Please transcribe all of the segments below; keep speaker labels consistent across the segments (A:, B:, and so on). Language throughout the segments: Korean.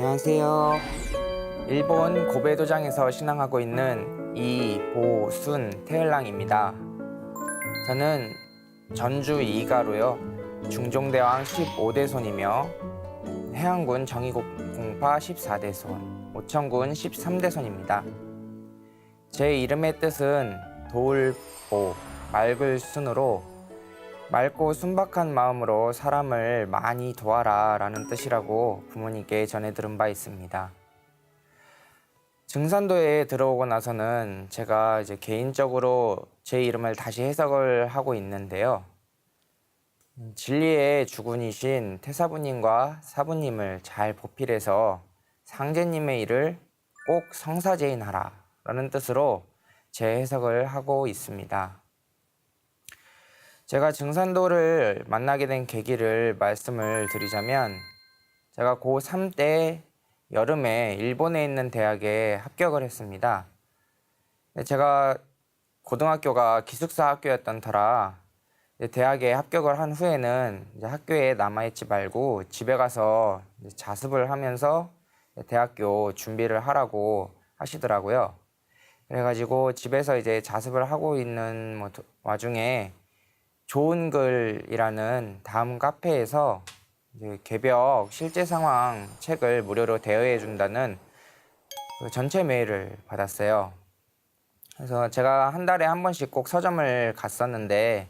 A: 안녕하세요. 일본 고베도장에서 신앙하고 있는 이보순 태을랑입니다. 저는 전주 이가로요. 중종대왕 15대손이며 해양군 정의공파 14대손, 오천군 13대손입니다. 제 이름의 뜻은 돌보, 맑을 순으로 맑고 순박한 마음으로 사람을 많이 도와라 라는 뜻이라고 부모님께 전해 들은 바 있습니다. 증산도에 들어오고 나서는 제가 이제 개인적으로 제 이름을 다시 해석을 하고 있는데요. 진리의 주군이신 태사부님과 사부님을 잘 보필해서 상제님의 일을 꼭 성사제인하라 라는 뜻으로 재해석을 하고 있습니다. 제가 증산도를 만나게 된 계기를 말씀을 드리자면 제가 고3 때 여름에 일본에 있는 대학에 합격을 했습니다. 제가 고등학교가 기숙사 학교였던 터라 대학에 합격을 한 후에는 이제 학교에 남아있지 말고 집에 가서 자습을 하면서 대학교 준비를 하라고 하시더라고요. 그래가지고 집에서 이제 자습을 하고 있는 와중에 좋은 글이라는 다음 카페에서 이제 개벽 실제 상황 책을 무료로 대여해 준다는 그 전체 메일을 받았어요. 그래서 제가 한 달에 한 번씩 꼭 서점을 갔었는데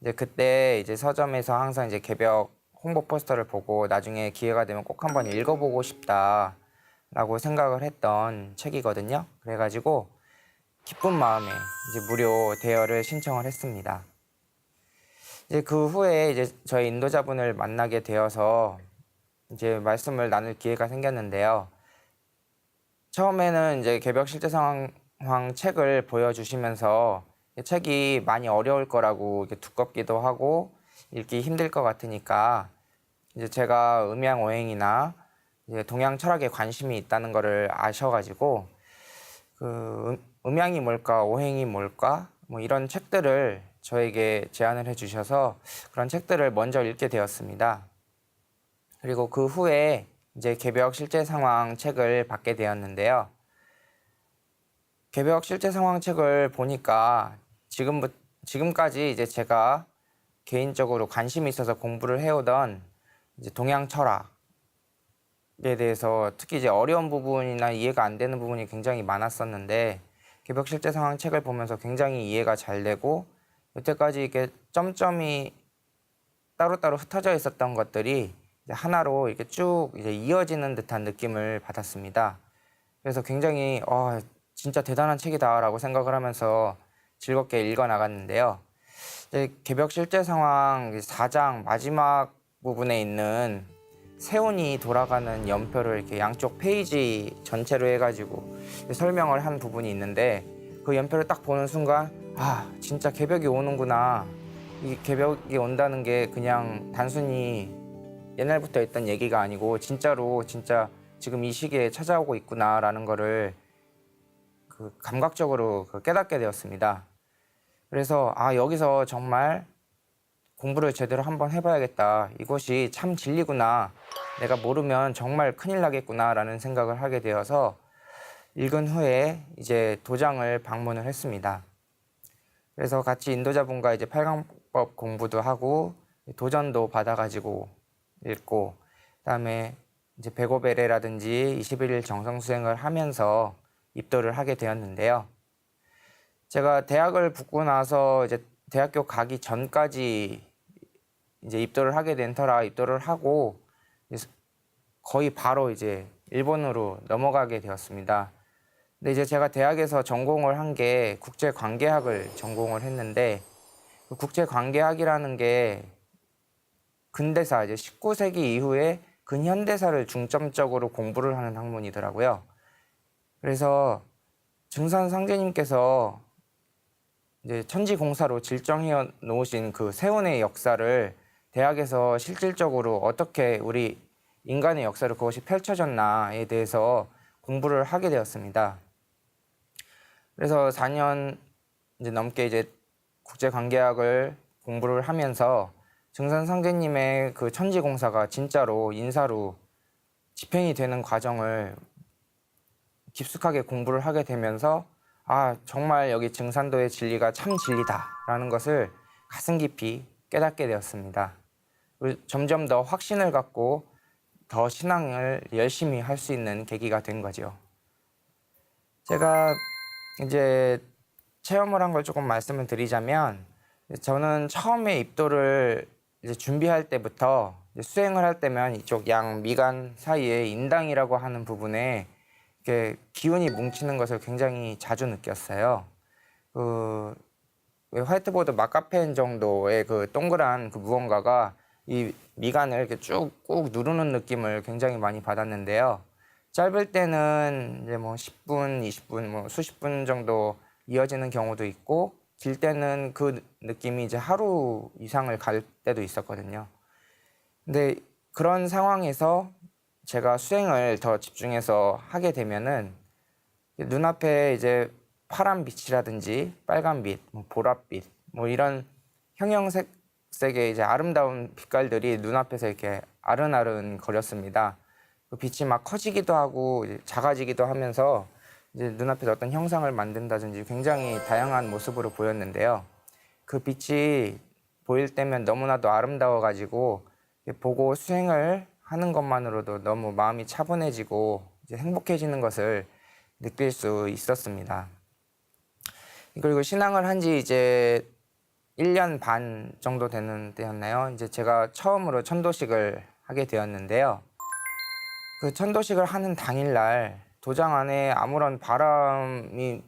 A: 이제 그때 이제 서점에서 항상 이제 개벽 홍보 포스터를 보고 나중에 기회가 되면 꼭 한번 읽어보고 싶다라고 생각을 했던 책이거든요. 그래가지고 기쁜 마음에 이제 무료 대여를 신청을 했습니다. 이제 그 후에 이제 저희 인도자분을 만나게 되어서 이제 말씀을 나눌 기회가 생겼는데요. 처음에는 이제 개벽 실제 상황 책을 보여주시면서 책이 많이 어려울 거라고 이렇게 두껍기도 하고 읽기 힘들 것 같으니까 이제 제가 음양오행이나 이제 동양 철학에 관심이 있다는 거를 아셔가지고 그 음양이 뭘까, 오행이 뭘까, 뭐 이런 책들을 저에게 제안을 해주셔서 그런 책들을 먼저 읽게 되었습니다. 그리고 그 후에 이제 개벽 실제 상황 책을 받게 되었는데요. 개벽 실제 상황 책을 보니까 지금까지 이제 제가 개인적으로 관심이 있어서 공부를 해오던 이제 동양 철학에 대해서 특히 이제 어려운 부분이나 이해가 안 되는 부분이 굉장히 많았었는데 개벽 실제 상황 책을 보면서 굉장히 이해가 잘 되고 여태까지 이렇게 점점이 따로따로 흩어져 있었던 것들이 이제 하나로 이렇게 쭉 이제 이어지는 듯한 느낌을 받았습니다. 그래서 굉장히 진짜 대단한 책이다라고 생각을 하면서 즐겁게 읽어 나갔는데요. 이제 개벽 실제 상황 4장 마지막 부분에 있는 세운이 돌아가는 연표를 이렇게 양쪽 페이지 전체로 해가지고 설명을 한 부분이 있는데 그 연표를 딱 보는 순간 진짜 개벽이 오는구나. 이 개벽이 온다는 게 그냥 단순히 옛날부터 있던 얘기가 아니고 진짜로 진짜 지금 이 시기에 찾아오고 있구나라는 거를 그 감각적으로 깨닫게 되었습니다. 그래서 여기서 정말 공부를 제대로 한번 해봐야겠다. 이것이 참 진리구나. 내가 모르면 정말 큰일 나겠구나라는 생각을 하게 되어서 읽은 후에 이제 도장을 방문을 했습니다. 그래서 같이 인도자분과 이제 팔강법 공부도 하고 도전도 받아가지고 읽고 그다음에 이제 베고베레라든지 21일 정성 수행을 하면서 입도를 하게 되었는데요. 제가 대학을 붙고 나서 이제 대학교 가기 전까지 이제 입도를 하게 된 터라 입도를 하고 거의 바로 이제 일본으로 넘어가게 되었습니다. 근데 이제 제가 대학에서 전공을 한 게 국제관계학을 전공을 했는데 그 국제관계학이라는 게 근대사 이제 19세기 이후에 근현대사를 중점적으로 공부를 하는 학문이더라고요. 그래서 증산 상제님께서 이제 천지공사로 질정해 놓으신 그 세운의 역사를 대학에서 실질적으로 어떻게 우리 인간의 역사로 그것이 펼쳐졌나에 대해서 공부를 하게 되었습니다. 그래서 4년 이제 넘게 이제 국제관계학을 공부를 하면서 증산 상제님의 그 천지공사가 진짜로 인사로 집행이 되는 과정을 깊숙하게 공부를 하게 되면서 아, 정말 여기 증산도의 진리가 참 진리다라는 것을 가슴 깊이 깨닫게 되었습니다. 그리고 점점 더 확신을 갖고 더 신앙을 열심히 할 수 있는 계기가 된 거죠. 제가 이제 체험을 한 걸 조금 말씀을 드리자면, 저는 처음에 입도를 이제 준비할 때부터 이제 수행을 할 때면 이쪽 양 미간 사이에 인당이라고 하는 부분에 이렇게 기운이 뭉치는 것을 굉장히 자주 느꼈어요. 화이트보드 마카펜 정도의 그 동그란 그 무언가가 이 미간을 이렇게 쭉 꾹 누르는 느낌을 굉장히 많이 받았는데요. 짧을 때는 이제 뭐 10분, 20분, 뭐 수십 분 정도 이어지는 경우도 있고, 길 때는 그 느낌이 이제 하루 이상을 갈 때도 있었거든요. 근데 그런 상황에서 제가 수행을 더 집중해서 하게 되면은 눈앞에 이제 파란 빛이라든지 빨간빛, 뭐 보랏빛, 뭐 이런 형형색색의 이제 아름다운 빛깔들이 눈앞에서 이렇게 아른아른 거렸습니다. 그 빛이 막 커지기도 하고 이제 작아지기도 하면서 이제 눈앞에서 어떤 형상을 만든다든지 굉장히 다양한 모습으로 보였는데요. 그 빛이 보일 때면 너무나도 아름다워가지고 보고 수행을 하는 것만으로도 너무 마음이 차분해지고 이제 행복해지는 것을 느낄 수 있었습니다. 그리고 신앙을 한 지 이제 1년 반 정도 되는 때였나요? 이제 제가 처음으로 천도식을 하게 되었는데요. 그 천도식을 하는 당일날 도장 안에 아무런 바람이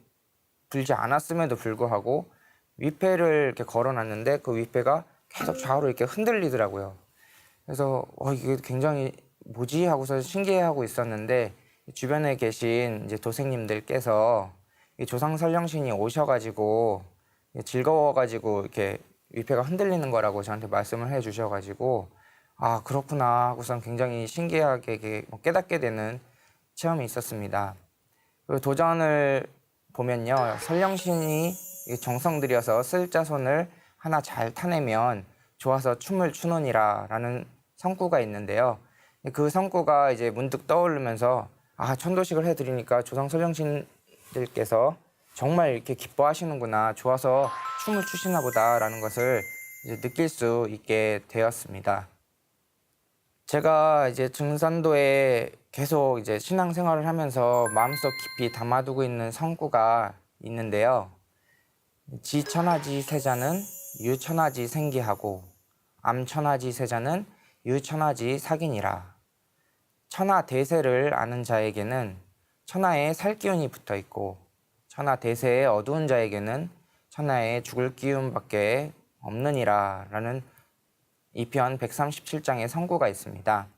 A: 불지 않았음에도 불구하고 위패를 이렇게 걸어놨는데 그 위패가 계속 좌우로 이렇게 흔들리더라고요. 그래서 이게 굉장히 뭐지 하고서 신기해하고 있었는데 주변에 계신 이제 도생님들께서 이 조상설령신이 오셔가지고 즐거워가지고 이렇게 위패가 흔들리는 거라고 저한테 말씀을 해주셔가지고 아, 그렇구나 하고선 굉장히 신기하게 깨닫게 되는 체험이 있었습니다. 그리고 도전을 보면요, 설령신이 정성 들여서 쓸자손을 하나 잘 타내면 좋아서 춤을 추느니라 라는 성구가 있는데요. 그 성구가 이제 문득 떠오르면서 아, 천도식을 해드리니까 조상 설령신들께서 정말 이렇게 기뻐하시는구나, 좋아서 춤을 추시나 보다라는 것을 이제 느낄 수 있게 되었습니다. 제가 이제 증산도에 계속 이제 신앙생활을 하면서 마음속 깊이 담아두고 있는 성구가 있는데요. 지천하지 세자는 유천하지 생기하고 암천하지 세자는 유천하지 사기니라. 천하 대세를 아는 자에게는 천하의 살 기운이 붙어 있고 천하 대세의 어두운 자에게는 천하의 죽을 기운밖에 없느니라 라는 2편 137장의 성구가 있습니다.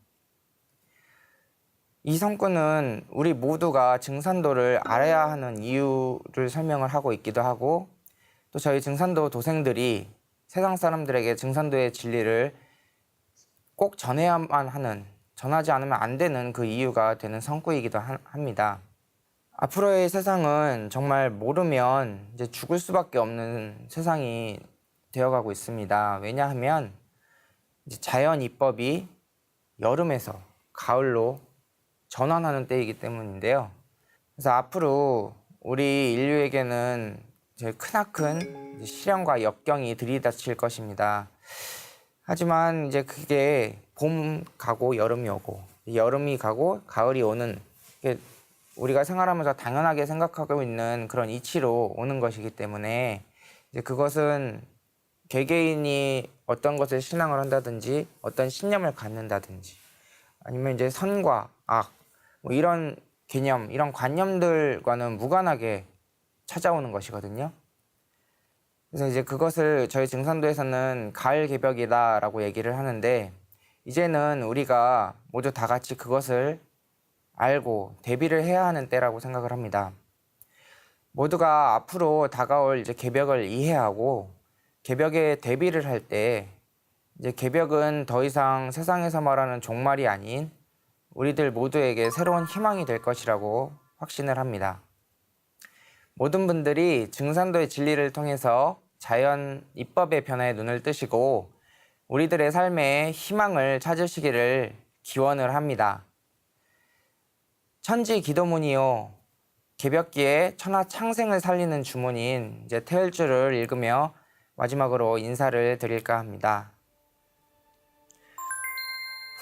A: 이 성구는 우리 모두가 증산도를 알아야 하는 이유를 설명을 하고 있기도 하고 또 저희 증산도 도생들이 세상 사람들에게 증산도의 진리를 꼭 전해야만 하는, 전하지 않으면 안 되는 그 이유가 되는 성구이기도 합니다. 앞으로의 세상은 정말 모르면 이제 죽을 수밖에 없는 세상이 되어가고 있습니다. 왜냐하면 이제 자연 이법이 여름에서 가을로 전환하는 때이기 때문인데요. 그래서 앞으로 우리 인류에게는 이제 크나큰 시련과 역경이 들이닥칠 것입니다. 하지만 이제 그게 봄 가고 여름이 오고 여름이 가고 가을이 오는 우리가 생활하면서 당연하게 생각하고 있는 그런 이치로 오는 것이기 때문에 이제 그것은 개개인이 어떤 것을 신앙을 한다든지 어떤 신념을 갖는다든지 아니면 이제 선과 악 뭐 이런 개념, 이런 관념들과는 무관하게 찾아오는 것이거든요. 그래서 이제 그것을 저희 증산도에서는 가을 개벽이다라고 얘기를 하는데 이제는 우리가 모두 다 같이 그것을 알고 대비를 해야 하는 때라고 생각을 합니다. 모두가 앞으로 다가올 이제 개벽을 이해하고 개벽에 대비를 할 때 이제 개벽은 더 이상 세상에서 말하는 종말이 아닌 우리들 모두에게 새로운 희망이 될 것이라고 확신을 합니다. 모든 분들이 증산도의 진리를 통해서 자연 입법의 변화에 눈을 뜨시고 우리들의 삶에 희망을 찾으시기를 기원을 합니다. 천지 기도문이요. 개벽기에 천하 창생을 살리는 주문인 이제 태을주를 읽으며 마지막으로 인사를 드릴까 합니다.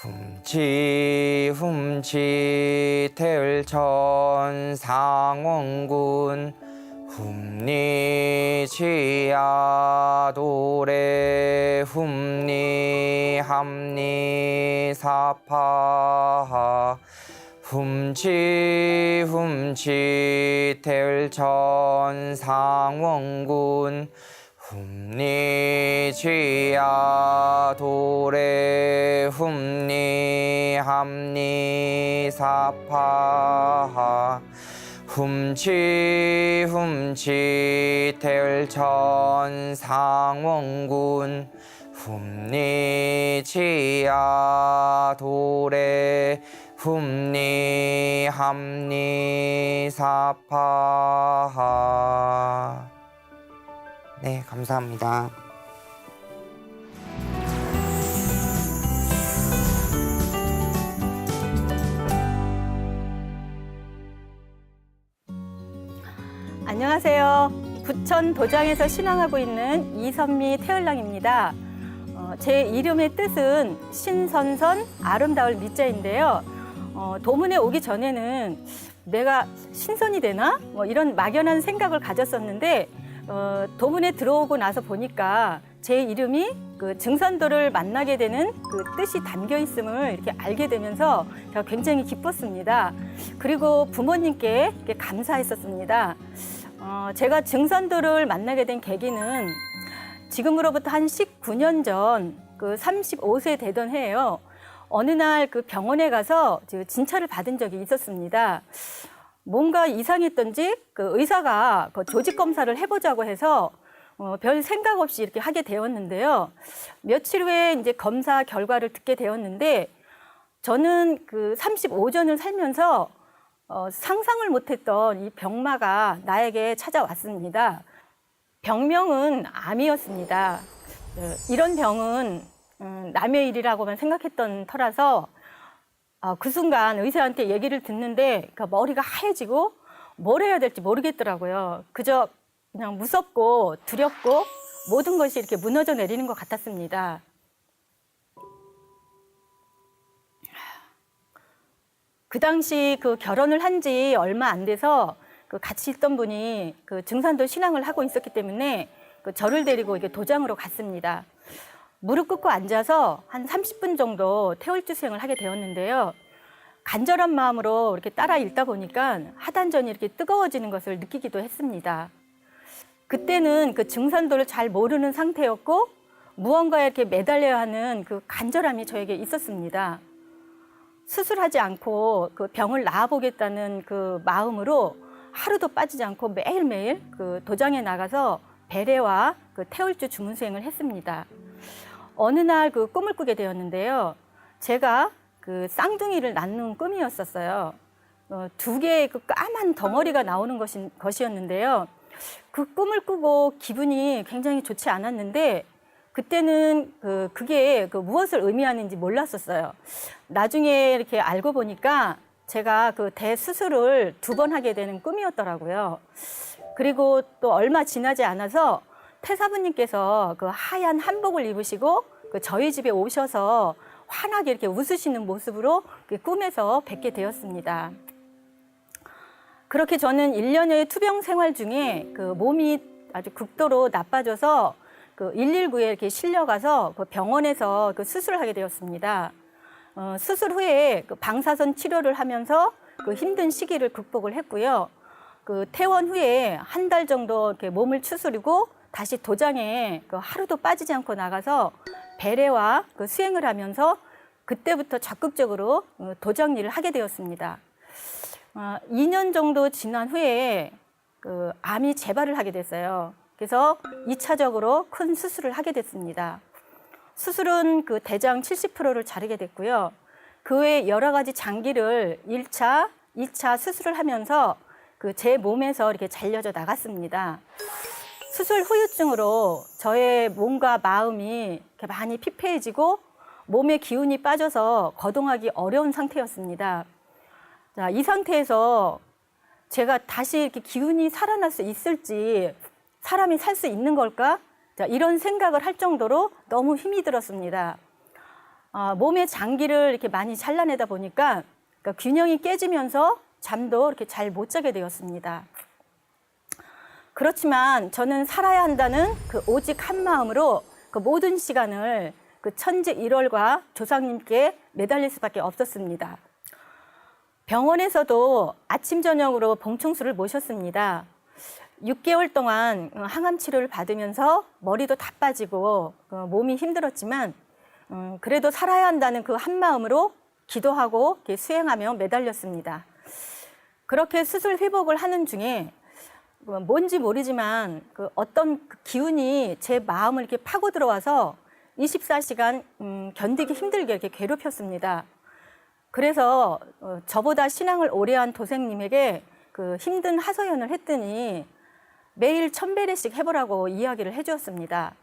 A: 훔치 훔치 태을천 상원군 훔니치야 도래 훔니 함니 사파 훔치 훔치 태을천 상원군 훔니치야 도래 훔니 함니 사파 훔치 훔치 태을천 상원군 훔니치야 도래 훔니 함니 사파. 네, 감사합니다.
B: 안녕하세요. 부천 도장에서 신앙하고 있는 이선미 태을랑입니다. 제 이름의 뜻은 신선선 아름다울 미자인데요. 도문에 오기 전에는 내가 신선이 되나? 이런 막연한 생각을 가졌었는데 도문에 들어오고 나서 보니까 제 이름이 그 증산도를 만나게 되는 그 뜻이 담겨 있음을 이렇게 알게 되면서 제가 굉장히 기뻤습니다. 그리고 부모님께 이렇게 감사했었습니다. 제가 증산도를 만나게 된 계기는 지금으로부터 한 19년 전 그 35세 되던 해에요. 어느 날 그 병원에 가서 진찰을 받은 적이 있었습니다. 뭔가 이상했던지 그 의사가 그 조직 검사를 해보자고 해서 별 생각 없이 이렇게 하게 되었는데요. 며칠 후에 이제 검사 결과를 듣게 되었는데 저는 그 35년을 살면서 상상을 못했던 이 병마가 나에게 찾아왔습니다. 병명은 암이었습니다. 이런 병은 남의 일이라고만 생각했던 터라서 그 순간 의사한테 얘기를 듣는데 머리가 하얘지고 뭘 해야 될지 모르겠더라고요. 그저 그냥 무섭고 두렵고 모든 것이 이렇게 무너져 내리는 것 같았습니다. 그 당시 그 결혼을 한 지 얼마 안 돼서 그 같이 있던 분이 그 증산도 신앙을 하고 있었기 때문에 그 저를 데리고 이게 도장으로 갔습니다. 무릎 꿇고 앉아서 한 30분 정도 태울주 수행을 하게 되었는데요. 간절한 마음으로 이렇게 따라 읽다 보니까 하단전이 이렇게 뜨거워지는 것을 느끼기도 했습니다. 그때는 그 증산도를 잘 모르는 상태였고 무언가에 이렇게 매달려야 하는 그 간절함이 저에게 있었습니다. 수술하지 않고 그 병을 나아보겠다는 그 마음으로 하루도 빠지지 않고 매일매일 그 도장에 나가서 배례와 그 태울주 주문 수행을 했습니다. 어느 날 그 꿈을 꾸게 되었는데요. 제가 그 쌍둥이를 낳는 꿈이었었어요. 두 개의 그 까만 덩어리가 나오는 것이었는데요. 그 꿈을 꾸고 기분이 굉장히 좋지 않았는데 그때는 그게 무엇을 의미하는지 몰랐었어요. 나중에 이렇게 알고 보니까 제가 그 대수술을 2번 하게 되는 꿈이었더라고요. 그리고 또 얼마 지나지 않아서 태사부님께서 그 하얀 한복을 입으시고 그 저희 집에 오셔서 환하게 이렇게 웃으시는 모습으로 꿈에서 뵙게 되었습니다. 그렇게 저는 1년여의 투병 생활 중에 그 몸이 아주 극도로 나빠져서 그 119에 이렇게 실려가서 그 병원에서 그 수술을 하게 되었습니다. 수술 후에 그 방사선 치료를 하면서 그 힘든 시기를 극복을 했고요. 그 퇴원 후에 한 달 정도 이렇게 몸을 추스리고 다시 도장에 그 하루도 빠지지 않고 나가서 배례와 그 수행을 하면서 그때부터 적극적으로 도장 일을 하게 되었습니다. 2년 정도 지난 후에 그 암이 재발을 하게 됐어요. 그래서 2차적으로 큰 수술을 하게 됐습니다. 수술은 그 대장 70%를 자르게 됐고요. 그 외에 여러 가지 장기를 1차, 2차 수술을 하면서 그 제 몸에서 이렇게 잘려져 나갔습니다. 수술 후유증으로 저의 몸과 마음이 이렇게 많이 피폐해지고 몸의 기운이 빠져서 거동하기 어려운 상태였습니다. 자, 이 상태에서 제가 다시 이렇게 기운이 살아날 수 있을지, 사람이 살 수 있는 걸까? 자, 이런 생각을 할 정도로 너무 힘이 들었습니다. 몸의 장기를 이렇게 많이 잘라내다 보니까 그러니까 균형이 깨지면서 잠도 이렇게 잘 못 자게 되었습니다. 그렇지만 저는 살아야 한다는 그 오직 한 마음으로 그 모든 시간을 그 천지 일월과 조상님께 매달릴 수밖에 없었습니다. 병원에서도 아침 저녁으로 봉총수를 모셨습니다. 6개월 동안 항암 치료를 받으면서 머리도 다 빠지고 몸이 힘들었지만 그래도 살아야 한다는 그 한 마음으로 기도하고 수행하며 매달렸습니다. 그렇게 수술 회복을 하는 중에 뭔지 모르지만 어떤 기운이 제 마음을 이렇게 파고 들어와서 24시간 견디기 힘들게 이렇게 괴롭혔습니다. 그래서 저보다 신앙을 오래한 도생님에게 그 힘든 하소연을 했더니 매일 1000배례씩 해보라고 이야기를 해주었습니다.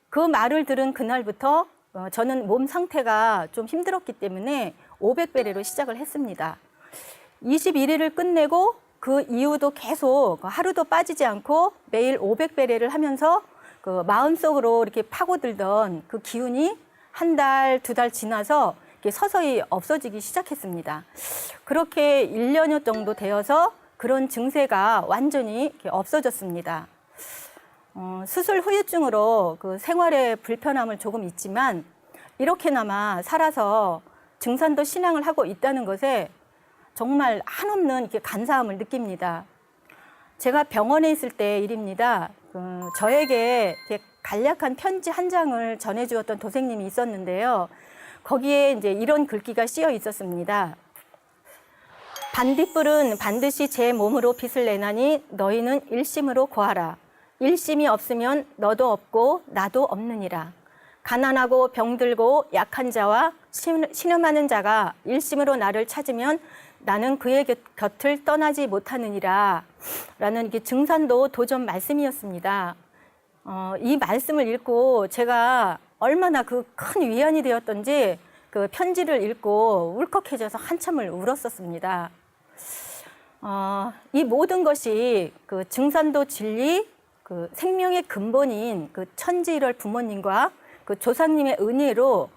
B: 그 말을 들은 그날부터 저는 몸 상태가 좀 힘들었기 때문에 500배례로 시작을 했습니다. 21일을 끝내고 그 이후도 계속 하루도 빠지지 않고 매일 500배례를 하면서 그 마음속으로 이렇게 파고들던 그 기운이 한 달, 2달 지나서 서서히 없어지기 시작했습니다. 그렇게 1년여 정도 되어서 그런 증세가 완전히 없어졌습니다. 수술 후유증으로 그 생활에 불편함을 조금 있지만 이렇게나마 살아서 증산도 신앙을 하고 있다는 것에 정말 한없는 이렇게 감사함을 느낍니다. 제가 병원에 있을 때 일입니다. 저에게 이렇게 간략한 편지 한 장을 전해주었던 도생님이 있었는데요. 거기에 이제 이런 글귀가 씌어 있었습니다. 반딧불은 반드시 제 몸으로 빛을 내나니 너희는 일심으로 고하라. 일심이 없으면 너도 없고 나도 없느니라. 가난하고 병들고 약한 자와 신음하는 자가 일심으로 나를 찾으면 나는 그의 곁을 떠나지 못하느니라. 라는 이게 증산도 도전 말씀이었습니다. 이 말씀을 읽고 제가 얼마나 그 큰 위안이 되었던지 그 편지를 읽고 울컥해져서 한참을 울었었습니다. 이 모든 것이 그 증산도 진리, 그 생명의 근본인 그 천지일월 부모님과 그 조상님의 은혜로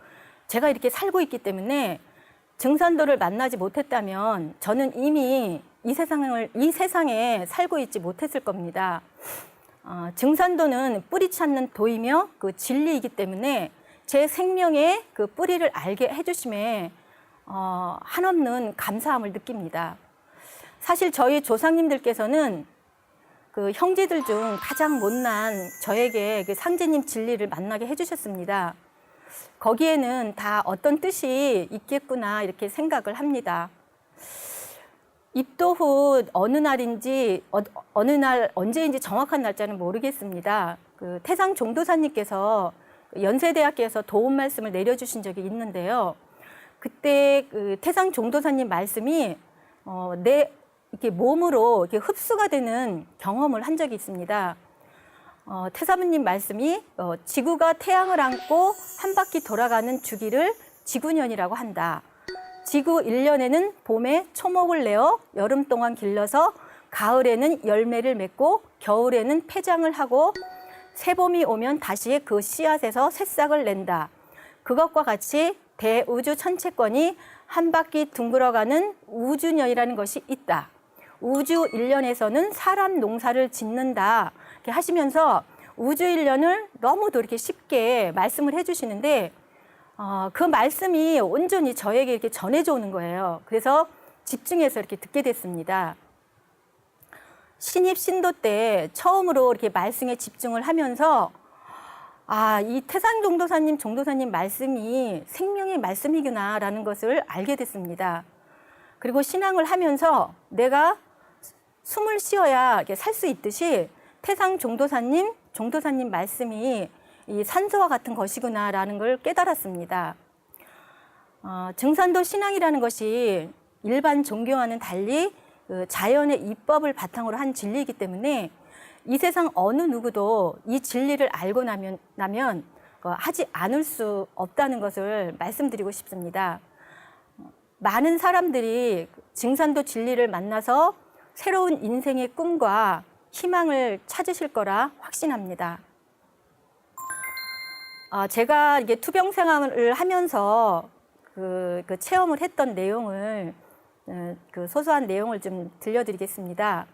B: 제가 이렇게 살고 있기 때문에 증산도를 만나지 못했다면 저는 이미 이 세상에 살고 있지 못했을 겁니다. 증산도는 뿌리 찾는 도이며 그 진리이기 때문에 제 생명의 그 뿌리를 알게 해주심에 한없는 감사함을 느낍니다. 사실 저희 조상님들께서는 그 형제들 중 가장 못난 저에게 그 상제님 진리를 만나게 해주셨습니다. 거기에는 다 어떤 뜻이 있겠구나 이렇게 생각을 합니다. 입도 후 어느 날인지 어느 날 언제인지 정확한 날짜는 모르겠습니다. 그 태상 종도사님께서 연세대학교에서 도움 말씀을 내려주신 적이 있는데요. 그때 그 태상 종도사님 말씀이 내 이렇게 몸으로 이렇게 흡수가 되는 경험을 한 적이 있습니다. 태사부님 말씀이 지구가 태양을 안고 한 바퀴 돌아가는 주기를 지구년이라고 한다. 지구 1년에는 봄에 초목을 내어 여름 동안 길러서 가을에는 열매를 맺고 겨울에는 폐장을 하고 새봄이 오면 다시 그 씨앗에서 새싹을 낸다. 그것과 같이 대우주 천체권이 한 바퀴 둥글어가는 우주년이라는 것이 있다. 우주 1년에서는 사람 농사를 짓는다. 이렇게 하시면서 우주 1년을 너무도 이렇게 쉽게 말씀을 해주시는데 그 말씀이 온전히 저에게 이렇게 전해져 오는 거예요. 그래서 집중해서 이렇게 듣게 됐습니다. 신입 신도 때 처음으로 이렇게 말씀에 집중을 하면서 이 태상종도사님, 종도사님 말씀이 생명의 말씀이구나라는 것을 알게 됐습니다. 그리고 신앙을 하면서 내가 숨을 쉬어야 살 수 있듯이 태상종도사님, 종도사님 말씀이 이 산소와 같은 것이구나라는 걸 깨달았습니다. 증산도 신앙이라는 것이 일반 종교와는 달리 그 자연의 이법을 바탕으로 한 진리이기 때문에 이 세상 어느 누구도 이 진리를 알고 나면 하지 않을 수 없다는 것을 말씀드리고 싶습니다. 많은 사람들이 증산도 진리를 만나서 새로운 인생의 꿈과 희망을 찾으실 거라 확신합니다. 제가 이게 투병 생활을 하면서 그 체험을 했던 내용을 그 소소한 내용을 좀 들려드리겠습니다.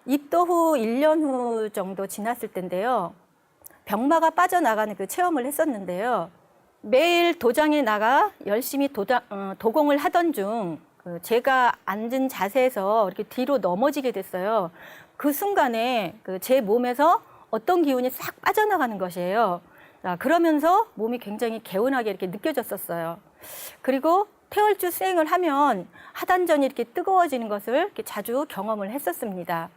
B: 입도 후 1년 후 정도 지났을 때인데요. 병마가 빠져나가는 그 체험을 했었는데요. 매일 도장에 나가 열심히 도공을 하던 중 제가 앉은 자세에서 이렇게 뒤로 넘어지게 됐어요. 그 순간에 제 몸에서 어떤 기운이 싹 빠져나가는 것이에요. 그러면서 몸이 굉장히 개운하게 이렇게 느껴졌었어요. 그리고 태월주 수행을 하면 하단전이 이렇게 뜨거워지는 것을 이렇게 자주 경험을 했었습니다.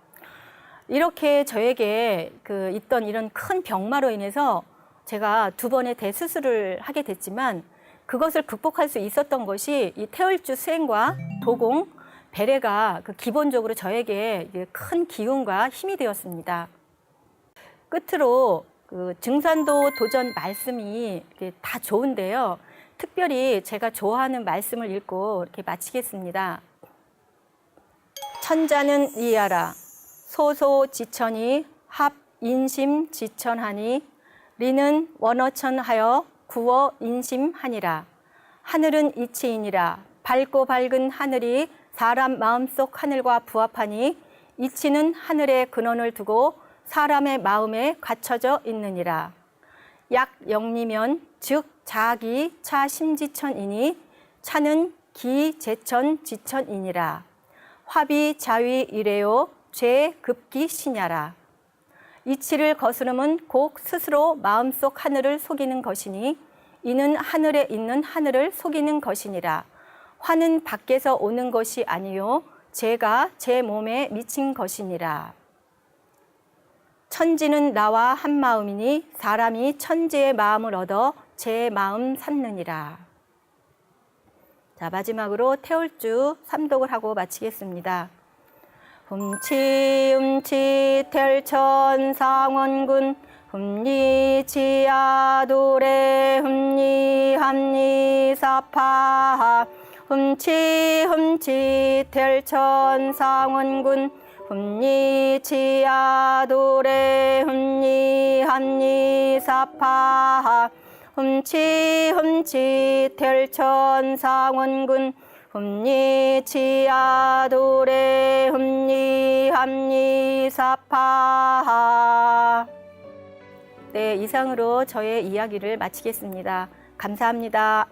B: 이렇게 저에게 있던 이런 큰 병마로 인해서 제가 2번의 대수술을 하게 됐지만 그것을 극복할 수 있었던 것이 이 태월주 수행과 도공, 배례가 기본적으로 저에게 큰 기운과 힘이 되었습니다. 끝으로 증산도 도전 말씀이 다 좋은데요. 특별히 제가 좋아하는 말씀을 읽고 이렇게 마치겠습니다. 천자는 이하라 소소지천이 합 인심지천하니 리는 원어천하여 구워 인심하니라. 하늘은 이치이니라. 밝고 밝은 하늘이 사람 마음속 하늘과 부합하니 이치는 하늘의 근원을 두고 사람의 마음에 갖춰져 있느니라. 약 영리면 즉 자기 차심지천이니 차는 기제천 지천이니라. 화비 자위 이래요 죄 급기 시냐라. 이치를 거스름은 곡 스스로 마음속 하늘을 속이는 것이니 이는 하늘에 있는 하늘을 속이는 것이니라. 화는 밖에서 오는 것이 아니요 제가 제 몸에 미친 것이니라. 천지는 나와 한 마음이니 사람이 천지의 마음을 얻어 제 마음 삼느니라. 자, 마지막으로 태월주 삼독을 하고 마치겠습니다. 흠치 텔천 상원군 흠리 지야도래 흠리 함리 사파 흠치 텔천 상원군 흠리 지야도래 흠리 함리 사파 흠치 텔천 상원군 흠리 지야도래 흠리 함리 사파. 네, 이상으로 저의 이야기를 마치겠습니다. 감사합니다.